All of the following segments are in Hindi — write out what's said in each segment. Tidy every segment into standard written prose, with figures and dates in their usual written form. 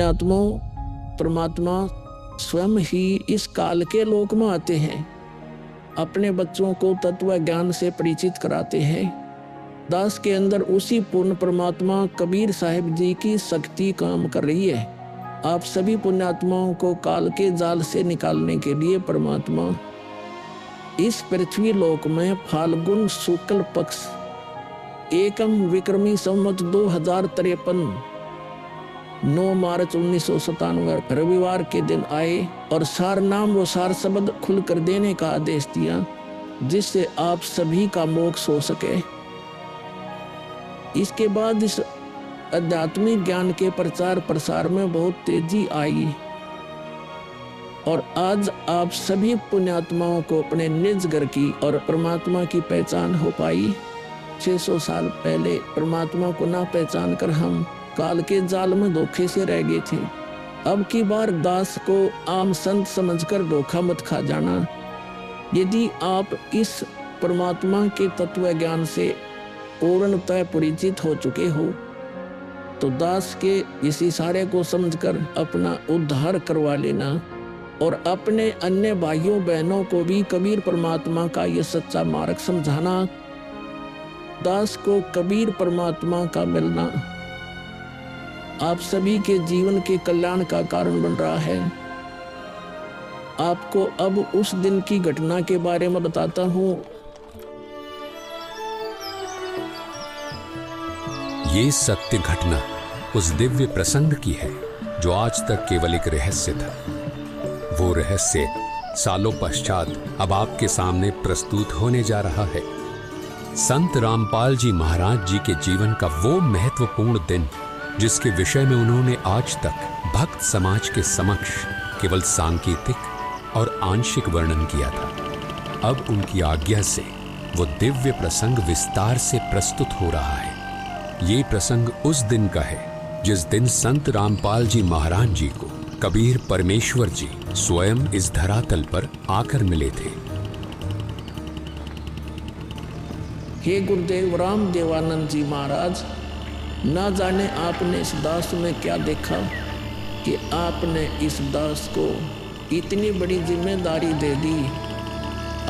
पुण्यात्माओं, परमात्मा स्वयं ही इस काल के लोक में आते हैं, अपने बच्चों को तत्व ज्ञान से परिचित कराते हैं। दास के अंदर उसी पूर्ण परमात्मा कबीर साहिब जी की शक्ति काम कर रही है। आप सभी पुण्यात्माओं को काल के जाल से निकालने के लिए परमात्मा इस पृथ्वी लोक में फाल्गुन शुक्ल पक्ष एकम विक्रमी संवत 2053 9 मार्च 1997 रविवार के दिन आए और सार नाम व सार शब्द खुलकर देने का आदेश दिया, जिससे आप सभी का मोक्ष हो सके। इसके बाद इस आध्यात्मिक ज्ञान के प्रचार प्रसार में बहुत तेजी आई और आज आप सभी पुण्यात्माओं को अपने निज घर की और परमात्मा की पहचान हो पाई। 600 साल पहले परमात्मा को ना पहचान कर हम काल के जाल में धोखे से रह गए थे। अब की बार दास को आम संत समझकर धोखा मत खा जाना। यदि आप इस परमात्मा के तत्व ज्ञान से पूर्णतः परिचित हो चुके हो तो दास के इस इशारे को समझकर अपना उद्धार करवा लेना और अपने अन्य भाइयों बहनों को भी कबीर परमात्मा का यह सच्चा मार्ग समझाना। दास को कबीर परमात्मा का मिलना आप सभी के जीवन के कल्याण का कारण बन रहा है। आपको अब उस दिन की घटना के बारे में बताता हूँ। ये सत्य घटना उस दिव्य प्रसंग की है जो आज तक केवल एक रहस्य था। वो रहस्य सालों पश्चात अब आपके सामने प्रस्तुत होने जा रहा है। संत रामपाल जी महाराज जी के जीवन का वो महत्वपूर्ण दिन जिसके विषय में उन्होंने आज तक भक्त समाज के समक्ष केवल सांकेतिक और आंशिक वर्णन किया था, अब उनकी आज्ञा से वो दिव्य प्रसंग विस्तार से प्रस्तुत हो रहा है। ये प्रसंग उस दिन का है जिस दिन संत रामपाल जी महाराज जी को कबीर परमेश्वर जी स्वयं इस धरातल पर आकर मिले थे। हे गुरुदेव राम देवानंद जी महाराज, ना जाने आपने इस दास में क्या देखा कि आपने इस दास को इतनी बड़ी जिम्मेदारी दे दी।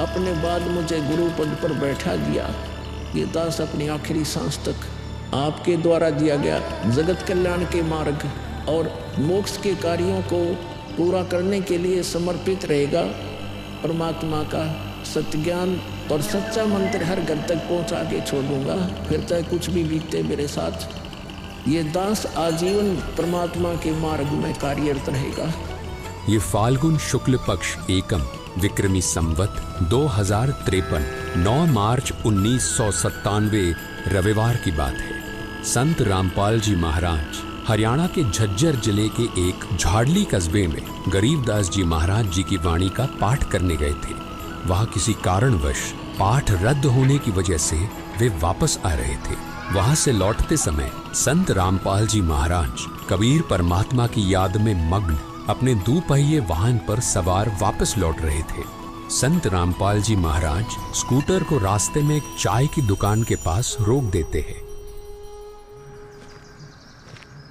अपने बाद मुझे गुरु पद पर बैठा दिया। ये दास अपनी आखिरी सांस तक आपके द्वारा दिया गया जगत कल्याण के मार्ग और मोक्ष के कार्यों को पूरा करने के लिए समर्पित रहेगा। परमात्मा का सत्य ज्ञान और सच्चा मंत्र हर घर तक पहुंचा के छोड़ूंगा, फिर चाहे कुछ भी बीते मेरे साथ। ये दास आजीवन परमात्मा के मार्ग में कार्यरत रहेगा। ये फाल्गुन शुक्ल पक्ष एकम विक्रमी संवत 2053 9 मार्च 1997 रविवार की बात है। संत रामपाल जी महाराज हरियाणा के झज्जर जिले के एक झाड़ली कस्बे में गरीबदास जी महाराज जी की वाणी का पाठ करने गए थे। वहां किसी कारणवश पाठ रद्द होने की वजह से वे वापस आ रहे थे। वहां से लौटते समय संत रामपाल जी महाराज कबीर परमात्मा की याद में मग्न अपने दुपहिए वाहन पर सवार वापस लौट रहे थे। संत रामपाल जी महाराज स्कूटर को रास्ते में एक चाय की दुकान के पास रोक देते हैं।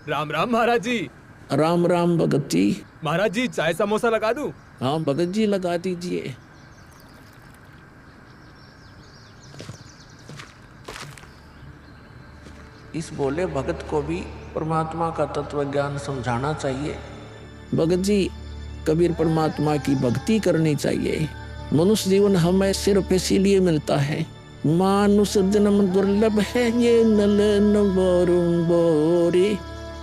राम राम महाराज जी। राम राम भगत जी। महाराज जी चाय समोसा लगा दूं? हाँ भगत जी लगा दीजिए। इस बोले भगत को भी परमात्मा का तत्व ज्ञान समझाना चाहिए। भगत जी, कबीर परमात्मा की भक्ति करनी चाहिए। मनुष्य जीवन हमें सिर्फ इसीलिए मिलता है। मानुष जन्म दुर्लभ है ये नलन बोरे,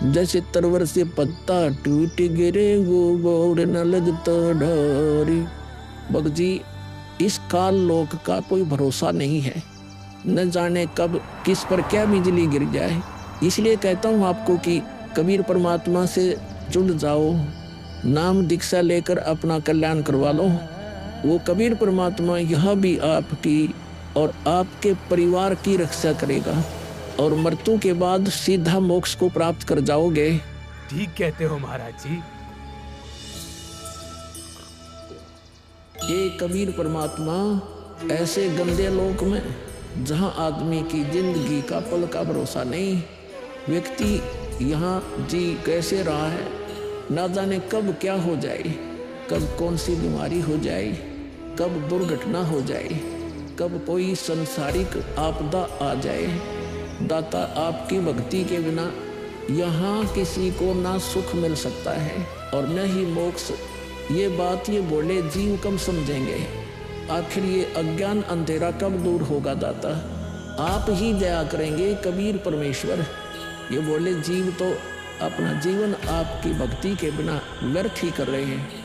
जैसे तरवर से पत्ता टूट गिरे वो बोर न लगता ढोरी। भगत जी, इस काल लोक का कोई भरोसा नहीं है, न जाने कब किस पर क्या बिजली गिर जाए। इसलिए कहता हूँ आपको कि कबीर परमात्मा से जुड़ जाओ, नाम दीक्षा लेकर अपना कल्याण करवा लो। वो कबीर परमात्मा यह भी आपकी और आपके परिवार की रक्षा करेगा और मृत्यु के बाद सीधा मोक्ष को प्राप्त कर जाओगे। ठीक कहते हो महाराज जी। ये कबीर परमात्मा ऐसे गंदे लोक में जहां आदमी की जिंदगी का पल का भरोसा नहीं, व्यक्ति यहाँ जी कैसे रहा है ना जाने कब क्या हो जाए, कब कौन सी बीमारी हो जाए, कब दुर्घटना हो जाए, कब कोई संसारिक आपदा आ जाए। दाता, आपकी भक्ति के बिना यहाँ किसी को ना सुख मिल सकता है और न ही मोक्ष। ये बात ये बोले जीव कब समझेंगे? आखिर ये अज्ञान अंधेरा कब दूर होगा दाता? आप ही दया करेंगे कबीर परमेश्वर। ये बोले जीव तो अपना जीवन आपकी भक्ति के बिना व्यर्थ ही कर रहे हैं।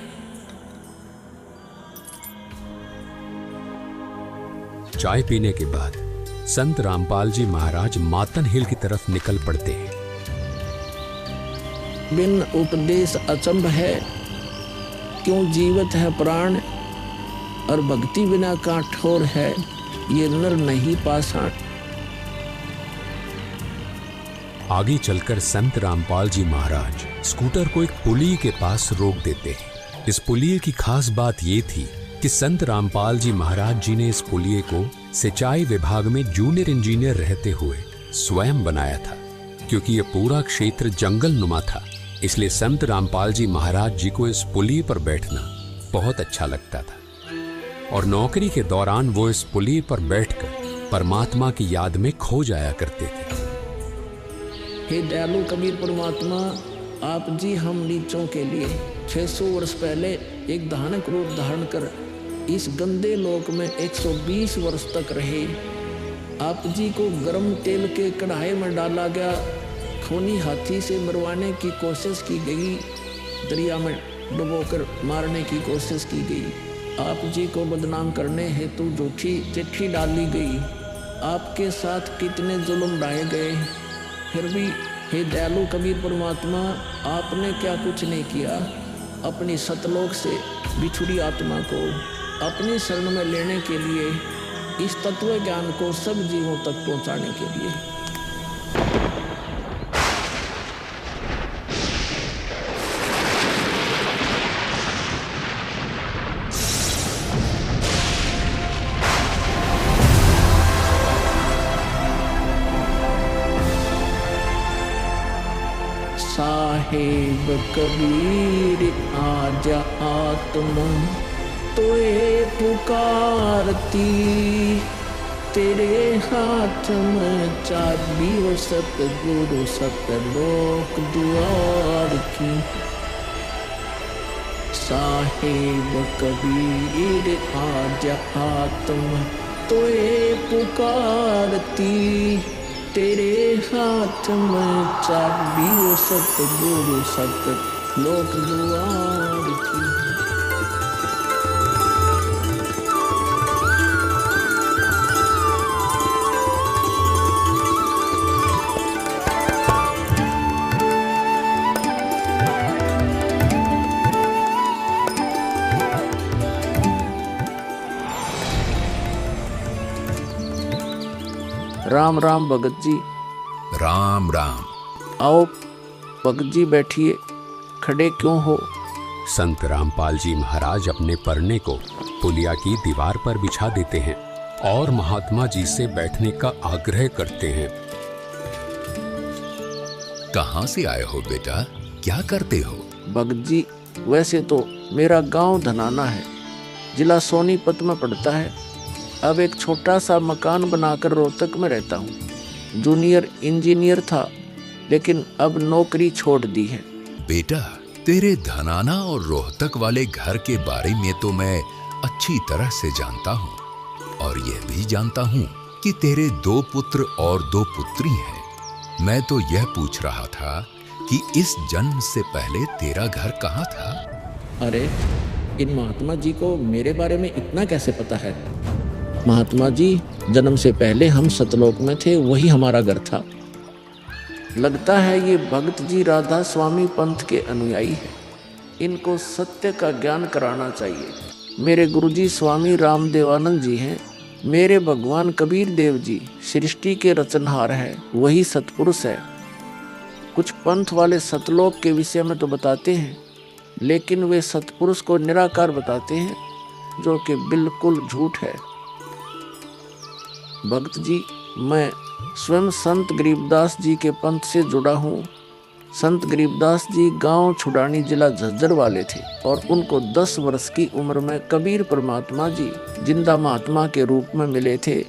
चाय पीने के बाद संत रामपाल जी महाराज मातन हिल की तरफ निकल पड़ते हैं। बिन उपदेश अचंभ है, क्यों जीवत है प्राण, और भक्ति बिना काठोर है, ये नर नहीं पाषाण। आगे चलकर संत रामपाल जी महाराज स्कूटर को एक पुलिये के पास रोक देते हैं। इस पुलिये की खास बात ये थी कि संत रामपाल जी महाराज जी ने इस पुलिये को सिंचाई विभाग में जूनियर इंजीनियर रहते हुए स्वयं बनाया था। क्योंकि यह पूरा क्षेत्र जंगल नुमा था, इसलिए संत रामपाल जी महाराज जी को इस पुलिये पर बैठना बहुत अच्छा लगता था और नौकरी के दौरान वो इस पुलिये पर बैठकर परमात्मा की याद में खो जाया करते थे। हे दयालु कबीर परमात्मा, आप जी हम नीचों के लिए 600 वर्ष पहले एक धानक रूप धारण कर इस गंदे लोक में 120 वर्ष तक रहे। आप जी को गर्म तेल के कढ़ाई में डाला गया, खूनी हाथी से मरवाने की कोशिश की गई, दरिया में डुबोकर मारने की कोशिश की गई। आप जी को बदनाम करने हेतु झूठी चिट्ठी डाली गई। आपके साथ कितने जुल्म ढाए गए, फिर भी हे दयालु कबीर परमात्मा, आपने क्या कुछ नहीं किया। अपनी सतलोक से बिछुड़ी आत्मा को अपनी शरण में लेने के लिए, इस तत्व ज्ञान को सब जीवों तक पहुंचाने के लिए। साहेब कबीर आजा आत्मा तोए पुकारती, तेरे हाथ में चाबी वो सतगुरु सतलोक द्वार की। साहेब कबीर आजा आत्मा तोए पुकारती, तेरे हाथ में चाबी वो सतगुरु सतलोक द्वार की। राम राम भगत जी। राम राम। आओ भगत जी बैठिए, खड़े क्यों हो? संत रामपाल जी महाराज अपने परने को पुलिया की दीवार पर बिछा देते हैं और महात्मा जी से बैठने का आग्रह करते हैं। कहाँ से आए हो बेटा, क्या करते हो? भगत जी, वैसे तो मेरा गांव धनाना है, जिला सोनीपत में पड़ता है। अब एक छोटा सा मकान बनाकर रोहतक में रहता हूँ। जूनियर इंजीनियर था, लेकिन अब नौकरी छोड़ दी है। बेटा, तेरे धनाना और रोहतक वाले घर के बारे में तो मैं अच्छी तरह से जानता हूँ और यह भी जानता हूँ कि तेरे 2 पुत्र और 2 पुत्री हैं। मैं तो यह पूछ रहा था कि इस जन्म से पहले तेरा घर कहाँ था? अरे, इन महात्मा जी को मेरे बारे में इतना कैसे पता है? महात्मा जी, जन्म से पहले हम सतलोक में थे, वही हमारा घर था। लगता है ये भगत जी राधा स्वामी पंथ के अनुयायी हैं। इनको सत्य का ज्ञान कराना चाहिए। मेरे गुरुजी स्वामी रामदेवानंद जी हैं। मेरे भगवान कबीर देव जी सृष्टि के रचनहार हैं, वही सतपुरुष है। कुछ पंथ वाले सतलोक के विषय में तो बताते हैं, लेकिन वे सतपुरुष को निराकार बताते हैं, जो कि बिल्कुल झूठ है। भक्त जी, मैं स्वयं संत गरीबदास जी के पंथ से जुड़ा हूँ। संत गरीबदास जी गांव छुड़ानी जिला झज्जर वाले थे और उनको 10 वर्ष की उम्र में कबीर परमात्मा जी जिंदा महात्मा के रूप में मिले थे।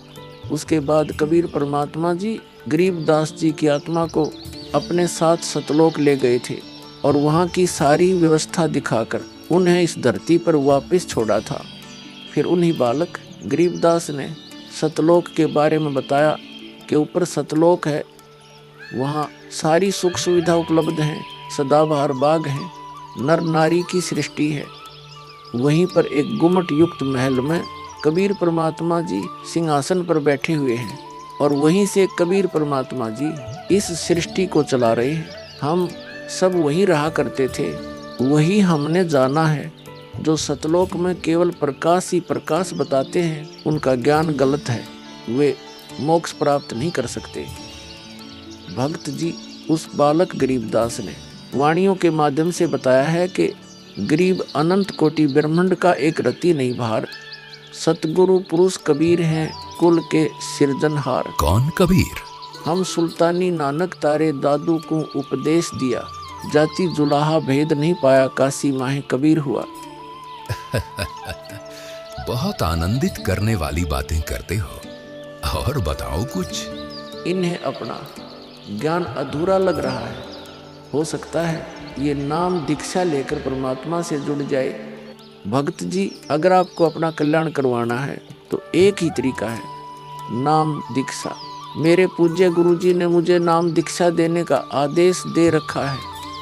उसके बाद कबीर परमात्मा जी गरीबदास जी की आत्मा को अपने साथ सतलोक ले गए थे और वहाँ की सारी व्यवस्था दिखाकर उन्हें इस धरती पर वापस छोड़ा था। फिर उन्हीं बालक गरीबदास ने सतलोक के बारे में बताया कि ऊपर सतलोक है, वहाँ सारी सुख सुविधा उपलब्ध हैं, सदाबहार बाग हैं, नर नारी की सृष्टि है। वहीं पर एक गुम्मट युक्त महल में कबीर परमात्मा जी सिंहासन पर बैठे हुए हैं और वहीं से कबीर परमात्मा जी इस सृष्टि को चला रहे हैं। हम सब वहीं रहा करते थे, वही हमने जाना है। जो सतलोक में केवल प्रकाश ही प्रकाश बताते हैं उनका ज्ञान गलत है, वे मोक्ष प्राप्त नहीं कर सकते। भक्त जी उस बालक गरीबदास ने वाणियों के माध्यम से बताया है कि गरीब अनंत कोटि ब्रह्मांड का एक रति नहीं भार, सतगुरु पुरुष कबीर हैं कुल के सिरजनहार। कौन कबीर? हम सुल्तानी नानक तारे दादू को उपदेश दिया, जाति जुलाहा भेद नहीं पाया, काशी माहे कबीर हुआ। बहुत आनंदित करने वाली बातें करते हो, और बताओ कुछ। इन्हें अपना ज्ञान अधूरा लग रहा है, हो सकता है ये नाम दीक्षा लेकर परमात्मा से जुड़ जाए। भक्त जी अगर आपको अपना कल्याण करवाना है तो एक ही तरीका है, नाम दीक्षा। मेरे पूज्य गुरु जी ने मुझे नाम दीक्षा देने का आदेश दे रखा है।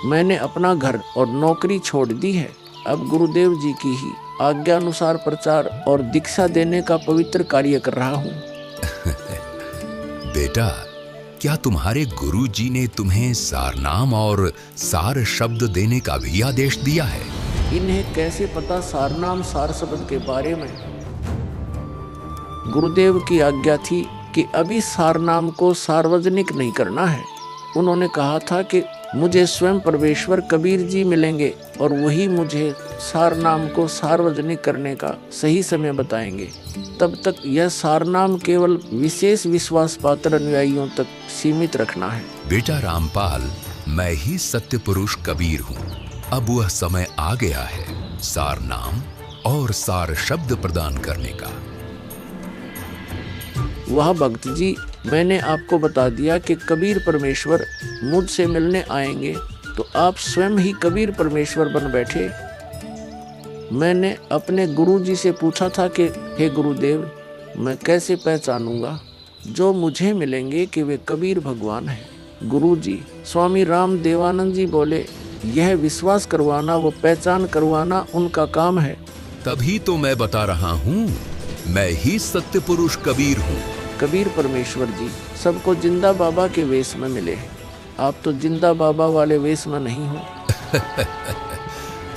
मैंने अपना घर और नौकरी छोड़ दी है, अब गुरुदेव जी की ही आज्ञा अनुसार प्रचार और दीक्षा देने का पवित्र कार्य कर रहा हूँ। बेटा, क्या तुम्हारे गुरु जी ने तुम्हें सारनाम और सार शब्द देने का भी आदेश दिया है? इन्हें कैसे पता सारनाम सार शब्द के बारे में? गुरुदेव की आज्ञा थी कि अभी सारनाम को सार्वजनिक नहीं करना है। उन्होंने कहा था कि मुझे स्वयं परमेश्वर कबीर जी मिलेंगे और वही मुझे सारनाम को सार्वजनिक करने का सही समय बताएंगे। तब तक यह सारनाम केवल विशेष विश्वास पात्र अनुयायियों तक सीमित रखना है। बेटा रामपाल, मैं ही सत्य पुरुष कबीर हूँ। अब वह समय आ गया है सारनाम और सार शब्द प्रदान करने का। वह भक्त जी, मैंने आपको बता दिया कि कबीर परमेश्वर मुझसे मिलने आएंगे, तो आप स्वयं ही कबीर परमेश्वर बन बैठे। मैंने अपने गुरु जी से पूछा था कि हे गुरुदेव, मैं कैसे पहचानूंगा जो मुझे मिलेंगे कि वे कबीर भगवान हैं? गुरु जी स्वामी राम देवानंद जी बोले, यह विश्वास करवाना, वो पहचान करवाना उनका काम है। तभी तो मैं बता रहा हूँ, मैं ही सत्य पुरुष कबीर हूँ। कबीर परमेश्वर जी सबको जिंदा बाबा के वेश में मिले हैं, आप तो जिंदा बाबा वाले वेश में नहीं हो।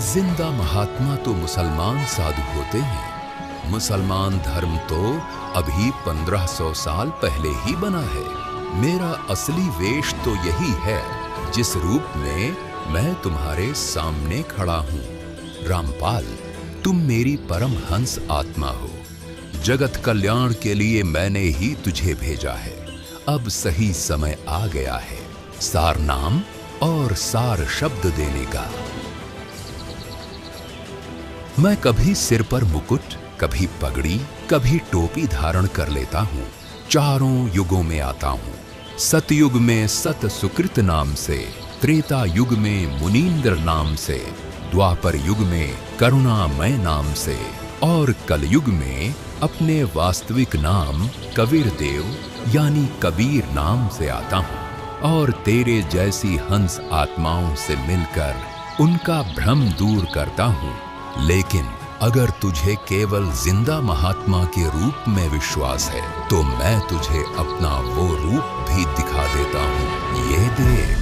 जिंदा महात्मा तो मुसलमान साधु होते हैं। मुसलमान धर्म तो अभी 1500 साल पहले ही बना है। मेरा असली वेश तो यही है जिस रूप में मैं तुम्हारे सामने खड़ा हूँ। रामपाल, तुम मेरी परम हंस आत्मा हो। जगत कल्याण के लिए मैंने ही तुझे भेजा है। अब सही समय आ गया है सार नाम और सार शब्द देने का। मैं कभी सिर पर मुकुट, कभी पगड़ी, कभी टोपी धारण कर लेता हूँ। चारों युगों में आता हूँ। सतयुग में सत सुकृत नाम से, त्रेता युग में मुनींद्र नाम से, द्वापर युग में करुणामय नाम से और कलयुग में अपने वास्तविक नाम कबीर देव यानी कबीर नाम से आता हूँ और तेरे जैसी हंस आत्माओं से मिलकर उनका भ्रम दूर करता हूँ। लेकिन अगर तुझे केवल जिंदा महात्मा के रूप में विश्वास है तो मैं तुझे अपना वो रूप भी दिखा देता हूँ। ये देख।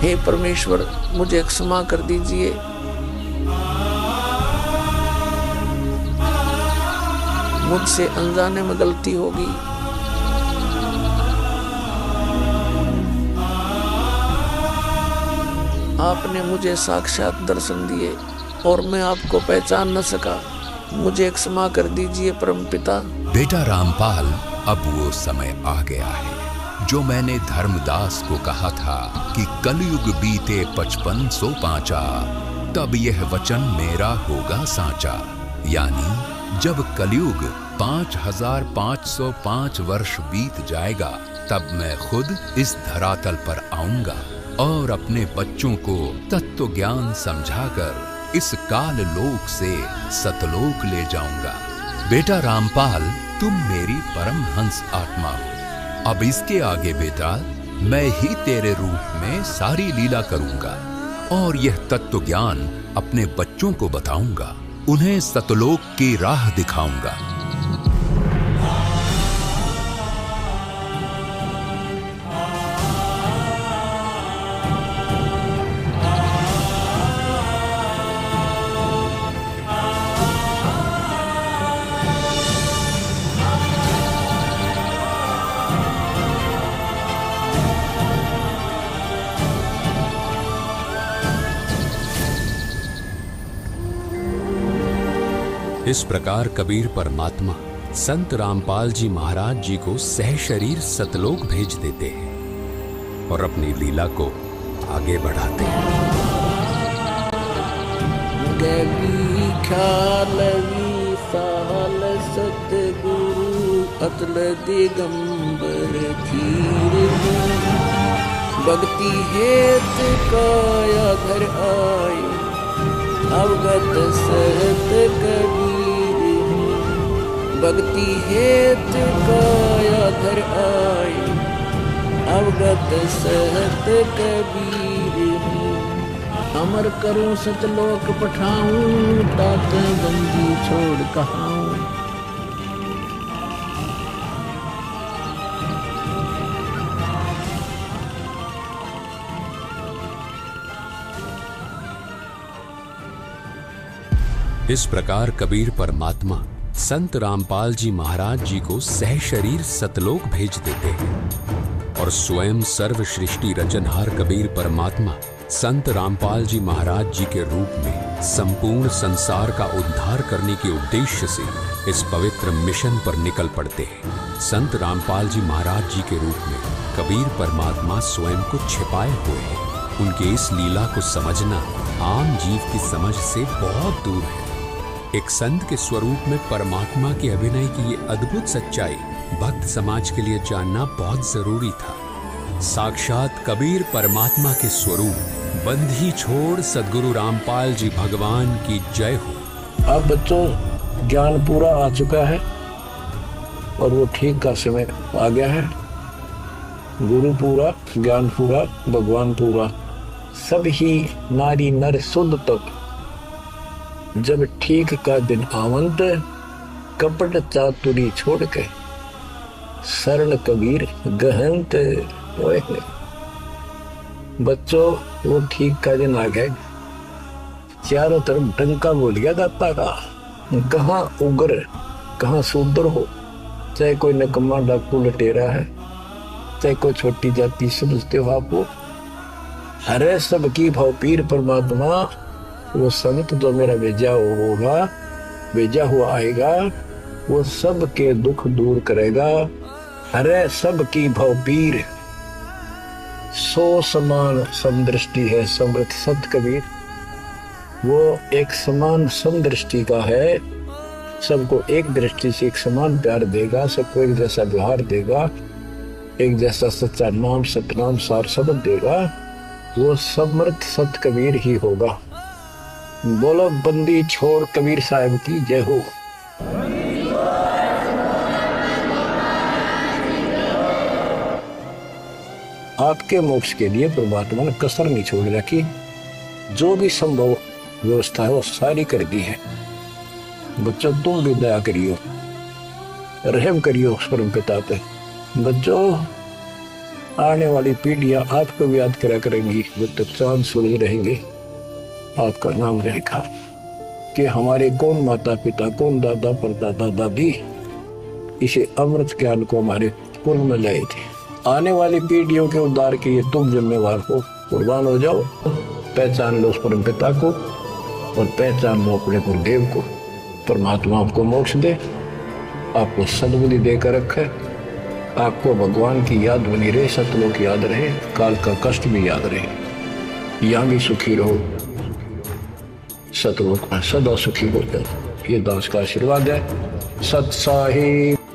हे परमेश्वर, मुझे क्षमा कर दीजिए। मुझसे अनजाने में गलती होगी। आपने मुझे साक्षात दर्शन दिए और मैं आपको पहचान न सका। मुझे क्षमा कर दीजिए परमपिता। बेटा रामपाल, अब वो समय आ गया है जो मैंने धर्मदास को कहा था कि कलयुग बीते 5500 पांचा, तब यह वचन मेरा होगा साचा। यानी जब कलयुग 5505 वर्ष बीत जाएगा, तब मैं खुद इस धरातल पर आऊंगा और अपने बच्चों को तत्व ज्ञान समझाकर इस काल लोक से सतलोक ले जाऊंगा। बेटा रामपाल, तुम मेरी परम हंस आत्मा हो। अब इसके आगे बेटा, मैं ही तेरे रूप में सारी लीला करूंगा और यह तत्व ज्ञान अपने बच्चों को बताऊंगा, उन्हें सतलोक की राह दिखाऊंगा। इस प्रकार कबीर परमात्मा संत रामपाल जी महाराज जी को सह शरीर सतलोक भेज देते हैं और अपनी लीला को आगे बढ़ाते हैं। गवी ख्यालवी साल सतगुरु अतल दिगंबर धीर भक्ति हेत काया धर आए अवगत सहत कबीर। भक्ति हेत काया धर आए अवगत सहत कबीर। अमर करूं सतलोक पठाऊं तात बंदी छोड़ कहाऊं। इस प्रकार कबीर परमात्मा संत रामपाल जी महाराज जी को सह शरीर सतलोक भेज देते हैं और स्वयं सर्व सृष्टि रचनहार कबीर परमात्मा संत रामपाल जी महाराज जी के रूप में संपूर्ण संसार का उद्धार करने के उद्देश्य से इस पवित्र मिशन पर निकल पड़ते हैं। संत रामपाल जी महाराज जी के रूप में कबीर परमात्मा स्वयं को छिपाए हुए हैं। उनके इस लीला को समझना आम जीव की समझ से बहुत दूर है। एक संत के स्वरूप में परमात्मा के अभिनय की ये अद्भुत सच्चाई भक्त समाज के लिए जानना बहुत जरूरी था। साक्षात कबीर परमात्मा के स्वरूप बंधी छोड़ सद्गुरु रामपाल जी भगवान की जय हो। अब बच्चों, ज्ञान पूरा आ चुका है और वो ठीक का समय आ गया है। गुरु पूरा, ज्ञान पूरा, भगवान पूरा, सब ही नारी नर शुद्ध तक। जब ठीक का दिन आवंत, कपट चातुरी छोड़ के शरण कबीर गहनत। बच्चों, वो ठीक का दिन आ गया। चारों तरफ डंका बोल गया दाता का। कहाँ उग्र, कहाँ शूद्र हो, चाहे कोई नकम्मा डाकू लटेरा है, चाहे कोई छोटी जाति समझते हो आपको, हरे सबकी भाव पीर परमात्मा। वो संत जो मेरा भेजा होगा, भेजा हुआ आएगा, वो सब के दुख दूर करेगा। हरे सबकी भाव पीर, सो समान समदृष्टि है समृत सत कबीर। वो एक समान समदृष्टि का है, सबको एक दृष्टि से एक समान प्यार देगा, सबको एक जैसा व्यवहार देगा, एक जैसा सच्चा नाम सतनाम सार शब्द देगा। वो समर्थ सत कबीर ही होगा। बोलो बंदी छोड़ कबीर साहब की जय हो। आपके मोक्ष के लिए परमात्मा ने कसर नहीं छोड़ रखी। जो भी संभव व्यवस्था है वो सारी कर दी है। बच्चों, तुम भी दया करियो, रहम करियो उस परम पिता पे। बच्चों, आने वाली पीढ़ियां आपको भी याद करा करेंगी। जब तक चांद सूरज रहेंगे आपका नाम रहेगा कि हमारे कौन माता पिता, कौन दादा परदादा दादी इसे अमृत ज्ञान को हमारे कुल में लाए थे। आने वाली पीढ़ियों के उद्धार के लिए तुम जिम्मेवार हो, कुर्बान हो जाओ। पहचान लो उस परम पिता को और पहचान लो अपने गुरुदेव को। परमात्मा आपको मोक्ष दे, आपको सद्बुद्धि देकर रखे, आपको भगवान की याद बनी रहे, सतलोक याद रहे, काल का कष्ट भी याद रहे, यहाँ भी सुखी रहो, सतलोक में सदा सुखी हो जाए। ये दास का आशीर्वाद है। सत साहिब।